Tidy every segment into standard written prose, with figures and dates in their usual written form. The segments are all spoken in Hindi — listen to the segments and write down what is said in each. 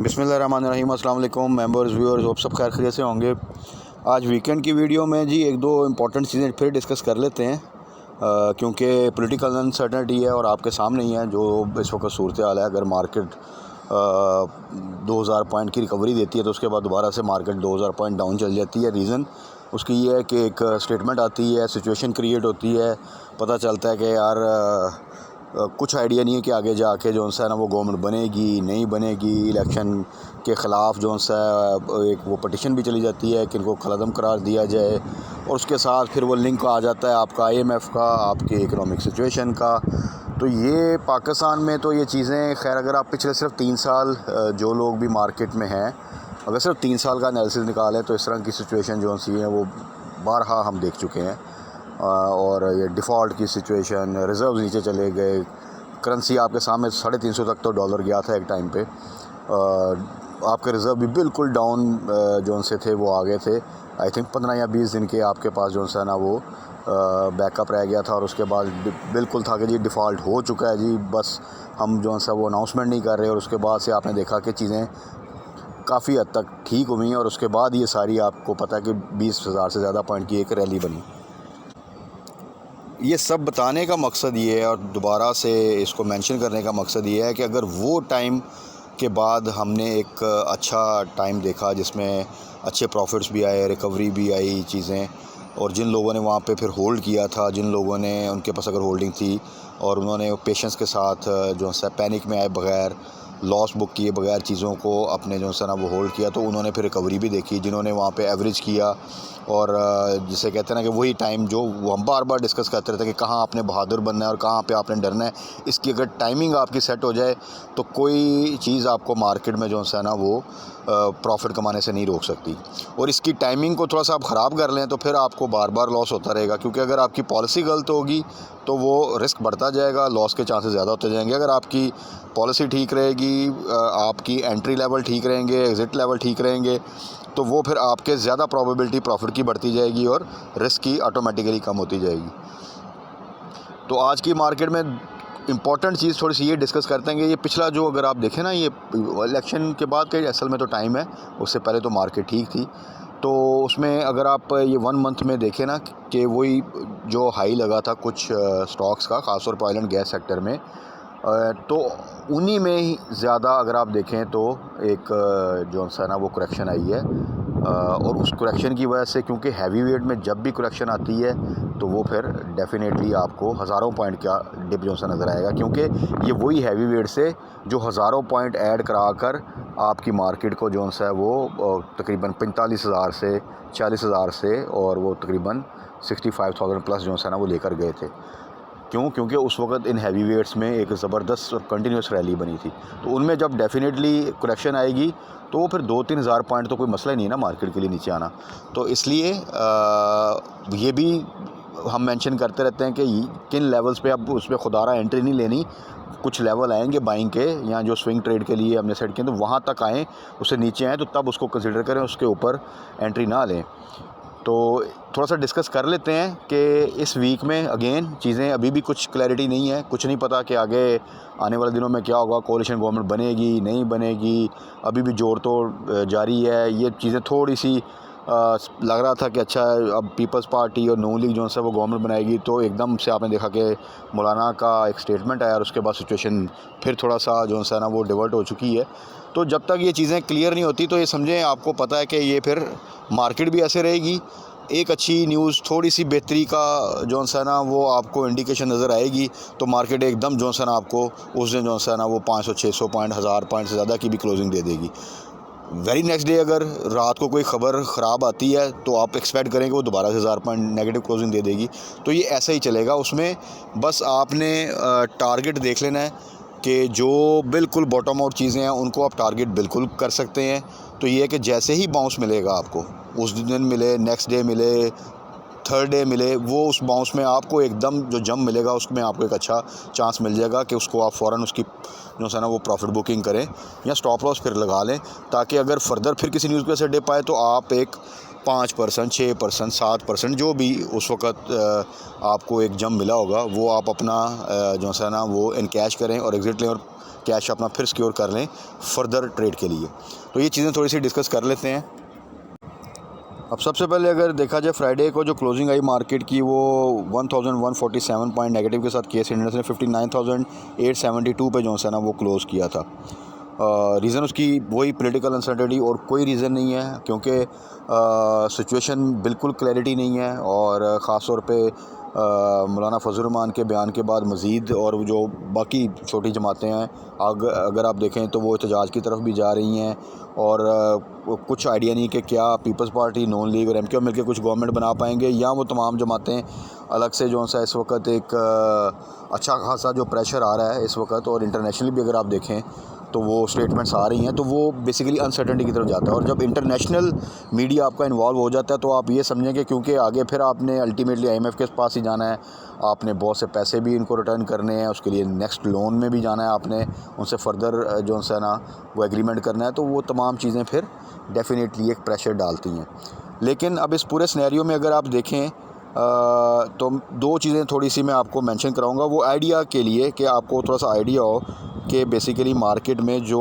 बिस्मिल्लाहिर्रहमानिर्रहीम। अस्सलाम वालेकुम मेंबर्स व्यूअर्स, आप सब खैर खैरियत से होंगे। आज वीकेंड की वीडियो में जी एक दो इम्पॉर्टेंट चीज़ें फिर डिस्कस कर लेते हैं क्योंकि पॉलिटिकल अनसर्टनिटी है और आपके सामने ही है जो इस वक्त सूरत हाल है। अगर मार्केट 2000 पॉइंट की रिकवरी देती है तो उसके बाद दोबारा से मार्केट 2000 पॉइंट डाउन चल जाती है। रीज़न उसकी ये है कि एक स्टेटमेंट आती है, सिचुएशन क्रिएट होती है, पता चलता है कि यार कुछ आइडिया नहीं है कि आगे जाके जो है ना वो गवर्नमेंट बनेगी नहीं बनेगी। इलेक्शन के ख़िलाफ़ जो सा एक वो पटिशन भी चली जाती है कि इनको कलअदम करार दिया जाए और उसके साथ फिर वो लिंक आ जाता है आपका IMF का, आपके इकोनॉमिक सिचुएशन का। तो ये पाकिस्तान में तो ये चीज़ें खैर अगर आप पिछले सिर्फ 3 साल जो लोग भी मार्केट में हैं अगर सिर्फ 3 साल का एनालिसिस निकालें तो इस तरह की सिचुएशन जो सी है वो बारहा हम देख चुके हैं। और ये डिफ़ॉल्ट की सिचुएशन, रिज़र्व नीचे चले गए, करेंसी आपके सामने 350 तक तो डॉलर गया था एक टाइम पे। आपके रिज़र्व भी बिल्कुल डाउन जो से थे वो आ गए थे। आई थिंक 15 या 20 दिन के आपके पास जो है ना वो बैकअप रह गया था और उसके बाद बिल्कुल था कि जी डिफ़ॉल्ट हो चुका है जी, बस हम जो है वो अनाउंसमेंट नहीं कर रहे। और उसके बाद से आपने देखा कि चीज़ें काफ़ी हद तक ठीक हुई हैं और उसके बाद ये सारी आपको पता है कि 20,000 से ज़्यादा पॉइंट की एक रैली बनी। ये सब बताने का मकसद ये है और दोबारा से इसको मेंशन करने का मकसद ये है कि अगर वो टाइम के बाद हमने एक अच्छा टाइम देखा जिसमें अच्छे प्रॉफिट्स भी आए, रिकवरी भी आई चीज़ें, और जिन लोगों ने वहाँ पे फिर होल्ड किया था, जिन लोगों ने उनके पास अगर होल्डिंग थी और उन्होंने पेशेंस के साथ जो है पैनिक में आए बगैर, लॉस बुक किए बगैर चीज़ों को अपने जो है ना वो होल्ड किया, तो उन्होंने फिर रिकवरी भी देखी। जिन्होंने वहाँ पे एवरेज किया और जिसे कहते हैं ना कि वही टाइम जो वो हम बार बार डिस्कस करते रहते हैं कि कहाँ आपने बहादुर बनना है और कहाँ पे आपने डरना है। इसकी अगर टाइमिंग आपकी सेट हो जाए तो कोई चीज़ आपको मार्केट में जो है ना वो प्रॉफिट कमाने से नहीं रोक सकती। और इसकी टाइमिंग को थोड़ा सा आप ख़राब कर लें तो फिर आपको बार बार लॉस होता रहेगा, क्योंकि अगर आपकी पॉलिसी गलत होगी तो वो रिस्क बढ़ता जाएगा, लॉस के चांसेस ज़्यादा होते जाएंगे। अगर आपकी पॉलिसी ठीक रहेगी, आपकी एंट्री लेवल ठीक रहेंगे, एग्ज़िट लेवल ठीक रहेंगे, तो वो फिर आपके ज़्यादा प्रोबेबिलिटी प्रॉफिट की बढ़ती जाएगी और रिस्क की ऑटोमेटिकली कम होती जाएगी। तो आज की मार्केट में इम्पॉर्टेंट चीज़ थोड़ी सी ये डिस्कस करते हैं कि ये पिछला जो अगर आप देखें ना, ये इलेक्शन के बाद का असल में तो टाइम है, उससे पहले तो मार्केट ठीक थी। तो उसमें अगर आप ये 1 मंथ में देखें ना कि वही जो हाई लगा था कुछ स्टॉक्स का, ख़ासतौर पर ऑयल एंड गैस सेक्टर में, तो उन्हीं में ही ज़्यादा अगर आप देखें तो एक जो है ना वो करेक्शन आई है। और उस करेक्शन की वजह से, क्योंकि हैवी वेट में जब भी करेक्शन आती है तो वो फिर डेफिनेटली आपको हज़ारों पॉइंट का डिप जो सा नज़र आएगा, क्योंकि ये वही हैवी वेट से जो हज़ारों पॉइंट ऐड करा कर आपकी मार्केट को जो है वो तकरीबन 45,000 से 40,000 से और वो तकरीबन 65,000 प्लस जो है ना वो लेकर गए थे। क्योंकि उस वक्त इन हैवी वेट्स में एक ज़बरदस्त और कंटिन्यूस रैली बनी थी। तो उनमें जब डेफिनेटली करेक्शन आएगी तो वो फिर 2-3 हज़ार पॉइंट तो कोई मसला ही नहीं ना मार्केट के लिए नीचे आना। तो इसलिए ये भी हम मेंशन करते रहते हैं कि किन लेवल्स पे अब उसमें खुदारा एंट्री नहीं लेनी। कुछ लेवल आएंगे बाइंग के, या जो स्विंग ट्रेड के लिए हमने सेट किए तो वहाँ तक आएँ, उससे नीचे आएँ तो तब उसको कंसिडर करें, उसके ऊपर एंट्री ना लें। तो थोड़ा सा डिस्कस कर लेते हैं कि इस वीक में अगेन चीज़ें अभी भी कुछ क्लैरिटी नहीं है, कुछ नहीं पता कि आगे आने वाले दिनों में क्या होगा, कोalition गवर्नमेंट बनेगी नहीं बनेगी, अभी भी जोड़ तोड़ जारी है। ये चीज़ें थोड़ी सी लग रहा था कि अच्छा अब पीपल्स पार्टी और नून लीग जो है वो गवर्नमेंट बनाएगी, तो एकदम से आपने देखा कि मौलाना का एक स्टेटमेंट आया और उसके बाद सिचुएशन फिर थोड़ा सा जो है ना वो डिवर्ट हो चुकी है। तो जब तक ये चीज़ें क्लियर नहीं होती तो ये समझें, आपको पता है कि ये फिर मार्केट भी ऐसे रहेगी। एक अच्छी न्यूज़, थोड़ी सी बेहतरी का जो है ना वो आपको इंडिकेशन नज़र आएगी तो मार्केट एकदम जो है ना आपको उस दिन जो है ना वो 500-600 पॉइंट, 1000 पॉइंट से ज़्यादा की भी क्लोजिंग दे देगी। वेरी नेक्स्ट डे अगर रात को कोई ख़बर ख़राब आती है तो आप एक्सपेक्ट करें कि वो दोबारा से 1000 पॉइंट नेगेटिव क्लोजिंग दे देगी। तो ये ऐसा ही चलेगा। उसमें बस आपने टारगेट देख लेना है कि जो बिल्कुल बॉटम आउट चीज़ें हैं उनको आप टारगेट बिल्कुल कर सकते हैं। तो ये है कि जैसे ही बाउंस मिलेगा आपको, उस दिन मिले, नेक्स्ट डे मिले, थर्ड डे मिले, वो उस बाउंस में आपको एकदम जो जंप मिलेगा उसमें आपको एक अच्छा चांस मिल जाएगा कि उसको आप फ़ौरन उसकी जो है ना वो प्रॉफिट बुकिंग करें या स्टॉप लॉस फिर लगा लें, ताकि अगर फर्दर फिर किसी न्यूज़ पे से डिप आए तो आप एक 5%, 6%, 7% जो भी उस वक़्त आपको एक जंप मिला होगा वो आप अपना जो है ना वो इनकैश करें और एग्ज़िट लें और कैश अपना फिर सिक्योर कर लें फ़र्दर ट्रेड के लिए। तो ये चीज़ें थोड़ी सी डिस्कस कर लेते हैं। अब सबसे पहले अगर देखा जाए फ्राइडे को जो क्लोजिंग आई मार्केट की वो 1147 पॉइंट नेगेटिव के साथ केस इंडेक्स ने 59,872 पे जो है ना वो क्लोज़ किया था। रीज़न उसकी वही पॉलिटिकल अनसर्टेनिटी और कोई रीज़न नहीं है, क्योंकि सिचुएशन बिल्कुल क्लैरिटी नहीं है और ख़ास तौर पे मौलाना फजल रहमान के बयान के बाद मज़ीद और जो बाकी छोटी जमातें हैं अगर आप देखें तो वो एहतजाज की तरफ भी जा रही हैं और कुछ आइडिया नहीं कि क्या पीपल्स पार्टी, नॉन लीग और एमक्यू मिलकर कुछ गवर्नमेंट बना पाएंगे या वो तमाम जमातें अलग से जो सा इस वक्त एक अच्छा खासा जो प्रेशर आ रहा है इस वक्त और इंटरनेशनली भी अगर आप देखें तो वो स्टेटमेंट्स आ रही हैं तो वो बेसिकली अनसर्टेनिटी की तरफ जाता है। और जब इंटरनेशनल मीडिया आपका इन्वॉल्व हो जाता है तो आप ये समझें कि क्योंकि आगे फिर आपने अल्टीमेटली IMF के पास ही जाना है, आपने बहुत से पैसे भी इनको रिटर्न करने हैं, उसके लिए नेक्स्ट लोन में भी जाना है, आपने उनसे फर्दर जो है ना वो एग्रीमेंट करना है, तो वो तमाम चीज़ें फिर डेफिनेटली एक प्रेशर डालती हैं। लेकिन अब इस पूरे सिनेरियो में अगर आप देखें तो दो चीज़ें थोड़ी सी मैं आपको मेंशन कराऊंगा वो आइडिया के लिए कि आपको थोड़ा सा आइडिया हो कि बेसिकली मार्केट में जो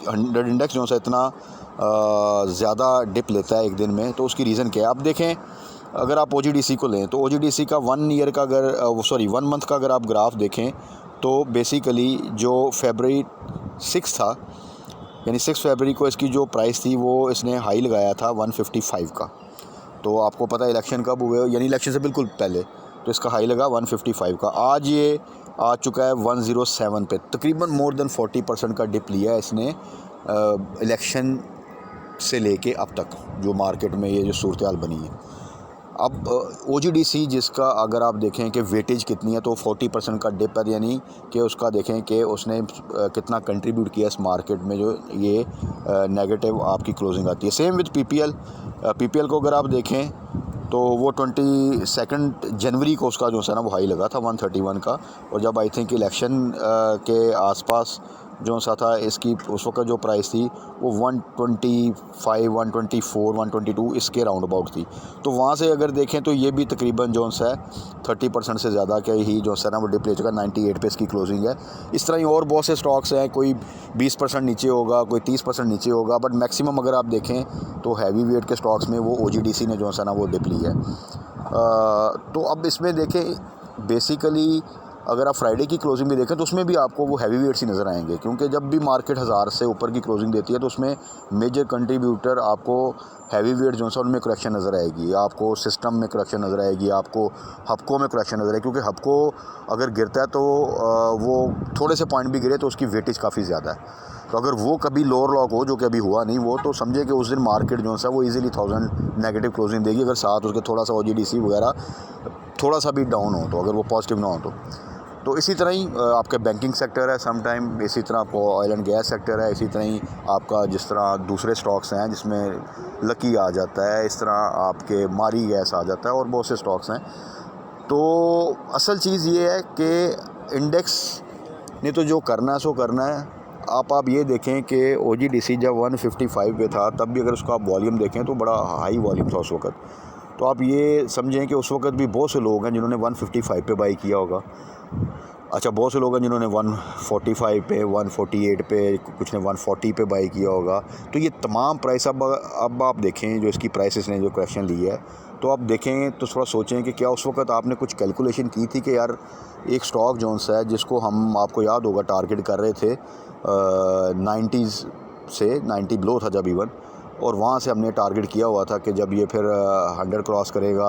100 इंडेक्स जो सा इतना ज़्यादा डिप लेता है एक दिन में, तो उसकी रीज़न क्या है। आप देखें अगर आप OGDC को लें तो OGDC का 1 मंथ का अगर आप ग्राफ देखें तो बेसिकली जो February 6 था यानी 6 फरवरी को इसकी जो प्राइस थी वो इसने हाई लगाया था 155 का। तो आपको पता है इलेक्शन कब हुए, यानी इलेक्शन से बिल्कुल पहले, तो इसका हाई लगा 155 का। आज ये आ चुका है 107 पे, तकरीबन मोर देन 40% का डिप लिया है इसने इलेक्शन से लेके अब तक जो मार्केट में ये जो सूरत हाल बनी है। अब OGDC जिसका अगर आप देखें कि वेटेज कितनी है तो 40% का डिप है, यानी कि उसका देखें कि उसने कितना कंट्रीब्यूट किया इस मार्केट में जो ये नेगेटिव आपकी क्लोजिंग आती है। सेम विद PPL को अगर आप देखें तो वो 22 जनवरी को उसका जो है ना वो हाई लगा था 131 का, और जब आई थिंक इलेक्शन के आसपास जो सा था इसकी उस वक्त जो प्राइस थी वो 125, 124, 122 इसके राउंड अबाउट थी। तो वहाँ से अगर देखें तो ये भी तकरीबन जो है 30% से ज़्यादा के ही जो है ना वो डिप ले चुका, 98 पे इसकी क्लोजिंग है। इस तरह ही और बहुत से स्टॉक्स हैं, कोई 20% नीचे होगा, कोई 30% नीचे होगा, बट मैक्सिमम अगर आप देखें तो हैवी वेट के स्टॉक्स में वो OGDC ने जो है ना वो डिप ली है। तो अब इसमें देखें बेसिकली अगर आप फ्राइडे की क्लोजिंग भी देखें तो उसमें भी आपको वो हैवी वेट्स ही नज़र आएंगे, क्योंकि जब भी मार्केट 1000 से ऊपर की क्लोजिंग देती है तो उसमें मेजर कंट्रीब्यूटर आपको हैवी वेट जो है उनमें करेक्शन नज़र आएगी, आपको सिस्टम में करेक्शन नज़र आएगी, आपको हबको में करेक्शन नज़र आएगी, क्योंकि हबको अगर गिरता है तो वो थोड़े से पॉइंट भी गिरे तो उसकी वेटेज काफ़ी ज़्यादा है। तो अगर वो कभी लोअर लॉक हो, जो कि अभी हुआ नहीं, वो तो समझे कि उस दिन मार्केट जो है वो ईजिली 1000 नेगेटिव क्लोजिंग देगी, अगर साथ उसके थोड़ा सा OGDC वगैरह थोड़ा सा भी डाउन हो, तो अगर वो पॉजिटिव ना हो तो इसी तरह ही आपका बैंकिंग सेक्टर है सम टाइम, इसी तरह आपको ऑयल एंड गैस सेक्टर है, इसी तरह ही आपका जिस तरह दूसरे स्टॉक्स हैं जिसमें लकी आ जाता है, इस तरह आपके मारी गैस आ जाता है और बहुत से स्टॉक्स हैं। तो असल चीज़ ये है कि इंडेक्स ने तो जो करना है सो करना है। आप ये देखें कि OGDC जब 155 पे था तब भी अगर उसका आप वॉल्यूम देखें तो बड़ा हाई वॉल्यूम था उस वक्त। तो आप ये समझें कि उस वक्त भी बहुत से लोग हैं जिन्होंने 155 पे बाई किया होगा। अच्छा, बहुत से लोग हैं जिन्होंने 145 पे, 148 पे, कुछ ने 140 पे बाई किया होगा। तो ये तमाम प्राइस अब आप देखें जो इसकी प्राइसेस ने जो करेक्शन ली है, तो आप देखें तो थोड़ा सोचें कि क्या उस वक्त आपने कुछ कैलकुलेशन की थी कि यार एक स्टॉक जोन्स है जिसको हम, आपको याद होगा, टारगेट कर रहे थे 90s से 90 बिलो था जब इवन, और वहाँ से हमने टारगेट किया हुआ था कि जब ये फिर 100 क्रॉस करेगा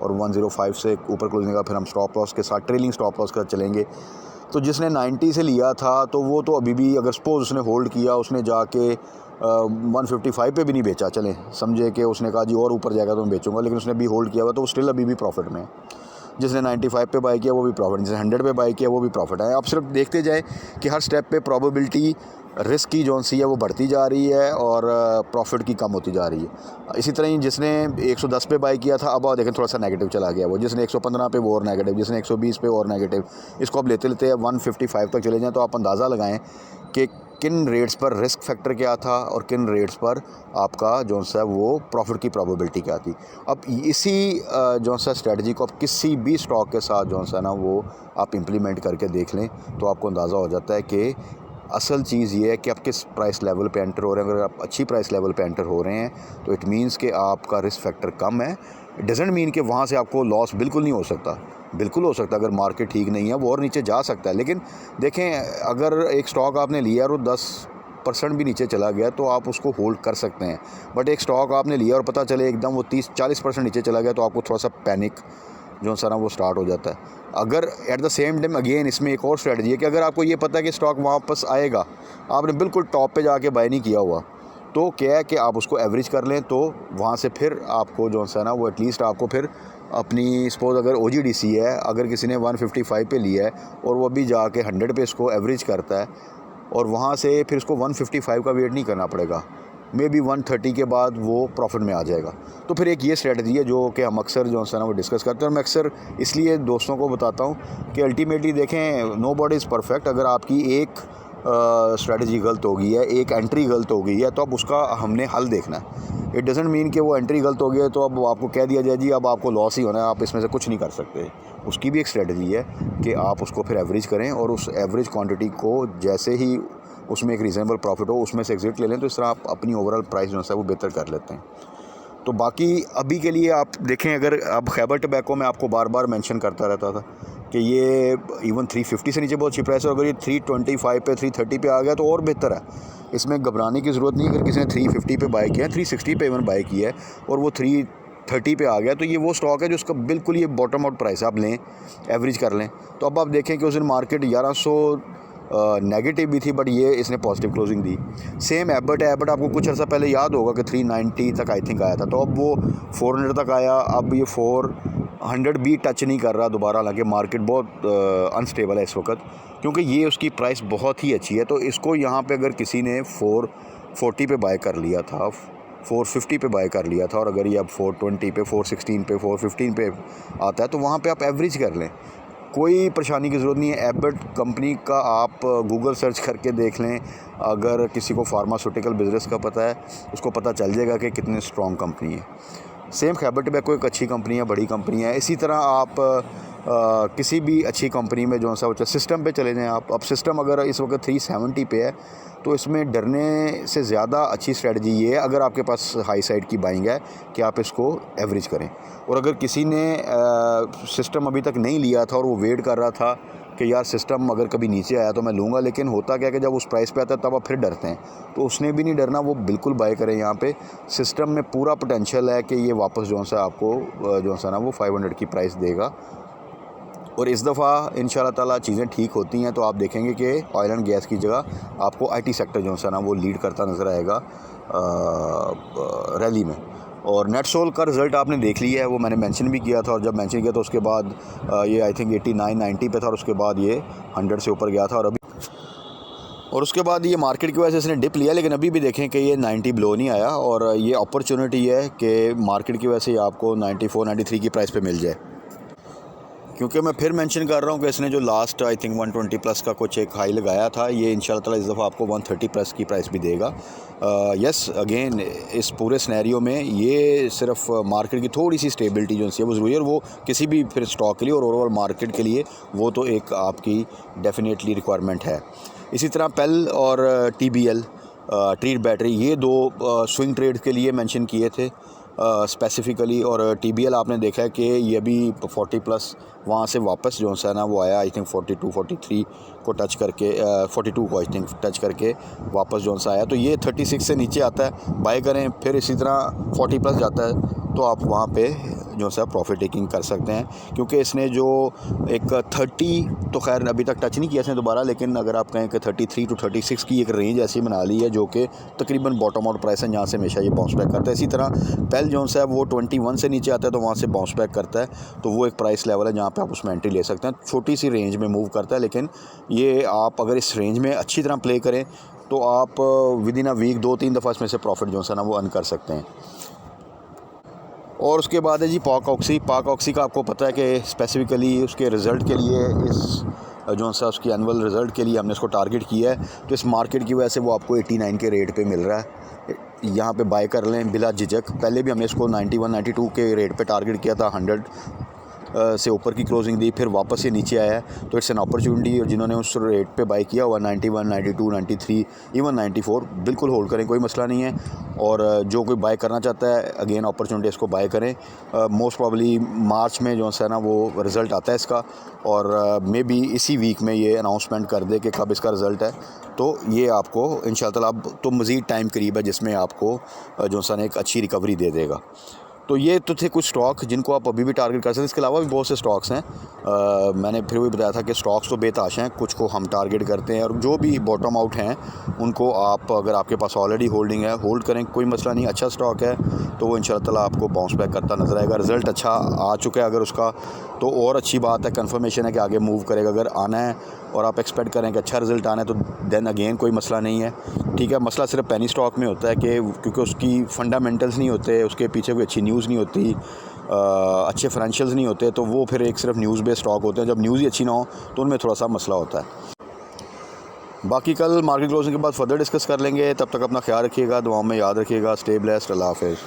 और 105 से ऊपर क्लोजिंग का फिर हम स्टॉप लॉस के साथ ट्रेलिंग स्टॉप लॉस कर चलेंगे। तो जिसने 90 से लिया था तो वो तो अभी भी, अगर सपोज उसने होल्ड किया, उसने जाके 155 पे भी नहीं बेचा, चलें समझे कि उसने कहा जी और ऊपर जाएगा तो मैं बेचूंगा, लेकिन उसने भी होल्ड किया हुआ तो वो स्टिल अभी भी प्रॉफिट में है। जिसने 95 पे बाई किया वो भी प्रॉफिट, जिसने 100 पे बाई किया वो भी प्रॉफिट है। आप सिर्फ देखते जाए कि हर स्टेप पे प्रोबेबिलिटी रिस्क की जो सी है वो बढ़ती जा रही है और प्रॉफिट की कम होती जा रही है। इसी तरह ही जिसने 110 पे बाई किया था, अब आप देखें थोड़ा सा नेगेटिव चला गया वो, जिसने 115 पे वो और नेगेटिव, जिसने 120 पे और नेगेटिव। इसको अब लेते लेते 155 तक चले जाएँ तो आप अंदाज़ा लगाएं कि किन रेट्स पर रिस्क फैक्टर क्या था और किन रेट्स पर आपका जो सा वो प्रॉफिट की प्रोबेबिलिटी क्या थी। अब इसी जो सा स्ट्रेटजी को आप किसी भी स्टॉक के साथ जो सा ना वो आप इम्प्लीमेंट करके देख लें तो आपको अंदाज़ा हो जाता है कि असल चीज़ ये है कि आप किस प्राइस लेवल पे एंटर हो रहे हैं। अगर आप अच्छी प्राइस लेवल पे एंटर हो रहे हैं तो इट मीन्स कि आपका रिस्क फैक्टर कम है। इट डजेंट मीन कि वहाँ से आपको लॉस बिल्कुल नहीं हो सकता, बिल्कुल हो सकता है। अगर मार्केट ठीक नहीं है वो और नीचे जा सकता है, लेकिन देखें अगर एक स्टॉक आपने लिया और वो 10% भी नीचे चला गया तो आप उसको होल्ड कर सकते हैं। बट एक स्टॉक आपने लिया और पता चले एकदम वो 30-40% नीचे चला गया तो आपको थोड़ा सा पैनिक जो सा ना वो स्टार्ट हो जाता है। अगर at the same time again इसमें एक और स्ट्रेटजी है कि अगर आपको ये पता है कि स्टॉक वापस आएगा, आपने बिल्कुल टॉप पे जाके बाय नहीं किया हुआ, तो क्या है कि आप उसको एवरेज कर लें तो वहाँ से फिर आपको जो सा ना वो एटलीस्ट आपको फिर अपनी सपोज़ अगर OGDC है, अगर किसी ने 155 पे लिया है और वो अभी जाके 100 पे इसको एवरेज करता है और वहाँ से फिर इसको 155 का वेट नहीं करना पड़ेगा, मे बी 130 के बाद वो प्रॉफिट में आ जाएगा। तो फिर एक ये स्ट्रेटजी है जो कि हम अक्सर जो है ना वो डिस्कस करते हैं और मैं अक्सर इसलिए दोस्तों को बताता हूँ कि अल्टीमेटली देखें नो बॉडी इज़ परफेक्ट। अगर आपकी एक स्ट्रेटजी गलत हो गई है, एक एंट्री गलत हो गई है, तो अब उसका हमने हल देखना है। इट डजेंट मीन कि वो एंट्री गलत हो गई है तो अब आपको कह दिया जाए जी अब आपको लॉस ही होना है, आप इसमें से कुछ नहीं कर सकते। उसकी भी एक स्ट्रेटजी है कि आप उसको फिर एवरेज करें और उस एवरेज क्वांटिटी को जैसे ही उसमें एक रीज़नेबल प्रॉफिट हो उसमें से एग्जिट ले लें, तो इस तरह आप अपनी ओवरऑल प्राइस जो है वो बेहतर कर लेते हैं। तो बाकी अभी के लिए आप देखें, अगर अब खैबर टबैको में आपको बार बार मेंशन करता रहता था कि ये इवन 350 से नीचे बहुत अच्छी प्राइस है, अगर ये 325 पे 330 पे आ गया तो और बेहतर है। इसमें घबराने की ज़रूरत नहीं। अगर किसी ने 350 पे बाय किया, 360 पे इवन बाय किया है और वो 330 पे आ गया तो ये वो स्टॉक है जो उसका बिल्कुल ये बॉटम आउट प्राइस है, आप लें एवरेज कर लें। तो अब आप देखें कि उस दिन मार्केट 1100 नेगेटिव भी थी बट ये इसने पॉजिटिव क्लोजिंग दी। सेम एबट है, एबट आपको कुछ अर्सा पहले याद होगा कि 390 तक आई थिंक आया था, तो अब वो 400 तक आया, अब ये 400 भी टच नहीं कर रहा दोबारा। हालांकि मार्केट बहुत अनस्टेबल है इस वक्त क्योंकि ये उसकी प्राइस बहुत ही अच्छी है। तो इसको यहाँ पे अगर किसी ने 440 पे बाय कर लिया था, 450 पे बाय कर लिया था और अगर ये अब 420 पे 416 पे 415 पे आता है तो वहाँ पे आप एवरेज कर लें, कोई परेशानी की ज़रूरत नहीं है। एबट कंपनी का आप गूगल सर्च करके देख लें, अगर किसी को फार्मास्यूटिकल बिज़नेस का पता है उसको पता चल जाएगा कि कितनी स्ट्रॉन्ग कंपनी है। सेम खैबर टबैको एक अच्छी कंपनी है, बड़ी कंपनी है। इसी तरह आप किसी भी अच्छी कंपनी में जो सा सिस्टम पे चले जाएँ आप। अब सिस्टम अगर इस वक्त 370 पे है तो इसमें डरने से ज़्यादा अच्छी स्ट्रेटजी ये है, अगर आपके पास हाई साइड की बाइंग है, कि आप इसको एवरेज करें। और अगर किसी ने सिस्टम अभी तक नहीं लिया था और वो वेट कर रहा था कि यार सिस्टम अगर कभी नीचे आया तो मैं लूँगा, लेकिन होता क्या कि जब उस प्राइस पे आता है तब आप फिर डरते हैं, तो उसने भी नहीं डरना, वो बिल्कुल बाय करें। यहाँ पे सिस्टम में पूरा पोटेंशियल है कि ये वापस जो सा आपको जो सा ना वो 500 की प्राइस देगा। और इस दफ़ा इंशाल्लाह ताला चीज़ें ठीक होती हैं तो आप देखेंगे कि ऑयल एंड गैस की जगह आपको IT सेक्टर जो है ना वो लीड करता नज़र आएगा रैली में। और नेटसोल का रिज़ल्ट आपने देख लिया है, वो मैंने मेंशन भी किया था और जब मेंशन किया तो उसके बाद ये आई थिंक 89-90 पे था और उसके बाद ये 100 से ऊपर गया था और उसके बाद ये मार्केट की वजह से इसने डिप लिया, लेकिन अभी भी देखें कि ये 90 बिलो नहीं आया और ये अपॉर्चुनिटी है कि मार्केट की वजह से आपको 94-93 की प्राइस पे मिल जाए। क्योंकि मैं फिर मेंशन कर रहा हूँ कि इसने जो लास्ट आई थिंक 120 प्लस का कुछ एक हाई लगाया था, ये इंशाल्लाह ताला इस दफ़ा आपको 130 प्लस की प्राइस भी देगा। यस अगेन इस पूरे सिनेरियो में ये सिर्फ मार्केट की थोड़ी सी स्टेबिलिटी जो है वो ज़रूरी है और वो किसी भी फिर स्टॉक के लिए और ओवरऑल मार्केट के लिए वो तो एक आपकी डेफिनेटली रिक्वायरमेंट है। इसी तरह पेल और TBL ट्रीट बैटरी, ये दो स्विंग ट्रेड के लिए मेंशन किए थे स्पेसिफ़िकली। और TBL आपने देखा है कि ये भी 40 प्लस वहाँ से वापस जो है ना वो आया, आई थिंक 42-43 को टच करके 42 को आई थिंक टच करके वापस जो सा आया। तो ये 36 से नीचे आता है, बाय करें, फिर इसी तरह 40 प्लस जाता है तो आप वहाँ पे जो सा प्रॉफिट टेकिंग कर सकते हैं। क्योंकि इसने जो एक 30 तो खैर अभी तक टच नहीं किया इसने दोबारा, लेकिन अगर आप कहें कि 33 to 36 की एक रेंज ऐसी बना ली है जो कि तकरीबन बॉटम आउट प्राइस है, जहाँ से हमेशा ये बाउंस बैक करता है। इसी तरह पेल जो है वो 21 से नीचे आता है तो वहाँ से बाउंस बैक करता है, तो वो एक प्राइस लेवल है जहाँ पे आप उसमें एंट्री ले सकते हैं। छोटी सी रेंज में मूव करता है, लेकिन ये आप अगर इस रेंज में अच्छी तरह प्ले करें तो आप विद इन अ वीक 2-3 दफ़ा इसमें से प्रॉफिट जो है ना वो अर्न कर सकते हैं। और उसके बाद है जी पाक ऑक्सी का आपको पता है कि स्पेसिफ़िकली उसके रिज़ल्ट के लिए इस जो सा उसकी एनुअल रिज़ल्ट के लिए हमने इसको टारगेट किया है, तो इस मार्केट की वजह से वो आपको 89 के रेट पे मिल रहा है। यहाँ पे बाय कर लें बिला झिझक। पहले भी हमने इसको 91-92 के रेट पे टारगेट किया था, 100 से ऊपर की क्लोजिंग दी, फिर वापस ये नीचे आया है, तो इट्स एन अपॉर्चुनिटी। और जिन्होंने उस रेट पे बाय किया हुआ 91, 92, 93, इवन 94, बिल्कुल होल्ड करें, कोई मसला नहीं है। और जो कोई बाय करना चाहता है, अगेन अपॉर्चुनिटी, इसको बाय करें। मोस्ट प्रॉब्ली मार्च में जो है ना वो रिज़ल्ट आता है इसका, और मे बी इसी वीक में ये अनाउंसमेंट कर दे कि कब इसका रिज़ल्ट है। तो ये आपको इंशाअल्लाह अब तो मज़ीद टाइम करीब है जिसमें आपको जो है ना एक अच्छी रिकवरी दे देगा। तो ये तो थे कुछ स्टॉक जिनको आप अभी भी टारगेट कर सकते हैं। इसके अलावा भी बहुत से स्टॉक्स हैं। मैंने फिर भी बताया था कि स्टॉक्स तो बेताश हैं, कुछ को हम टारगेट करते हैं, और जो भी बॉटम आउट हैं उनको आप, अगर आपके पास ऑलरेडी होल्डिंग है, होल्ड करें, कोई मसला नहीं। अच्छा स्टॉक है तो वो इंशाअल्लाह आपको बाउंस बैक करता नज़र आएगा। रिज़ल्ट अच्छा आ चुका है अगर उसका, तो और अच्छी बात है, कन्फर्मेशन है कि आगे मूव करेगा। अगर आना है और आप एक्सपेक्ट करें कि अच्छा रिज़ल्ट आना है, तो देन अगेन कोई मसला नहीं है, ठीक है। मसला सिर्फ पेनी स्टॉक में होता है कि क्योंकि उसकी फंडामेंटल्स नहीं होते, उसके पीछे कोई अच्छी न्यूज़ नहीं होती, अच्छे फाइनेंशियल्स नहीं होते, तो वो फिर एक सिर्फ न्यूज़ बेस्ड स्टॉक होते हैं। जब न्यूज़ ही अच्छी ना हो तो उनमें थोड़ा सा मसला होता है। बाकी कल मार्केट क्लोजिंग के बाद फर्दर डिस्कस कर लेंगे। तब तक अपना ख्याल रखिएगा, दुआओं में याद रखिएगा। Stay blessed. अल्लाह हाफ़िज़।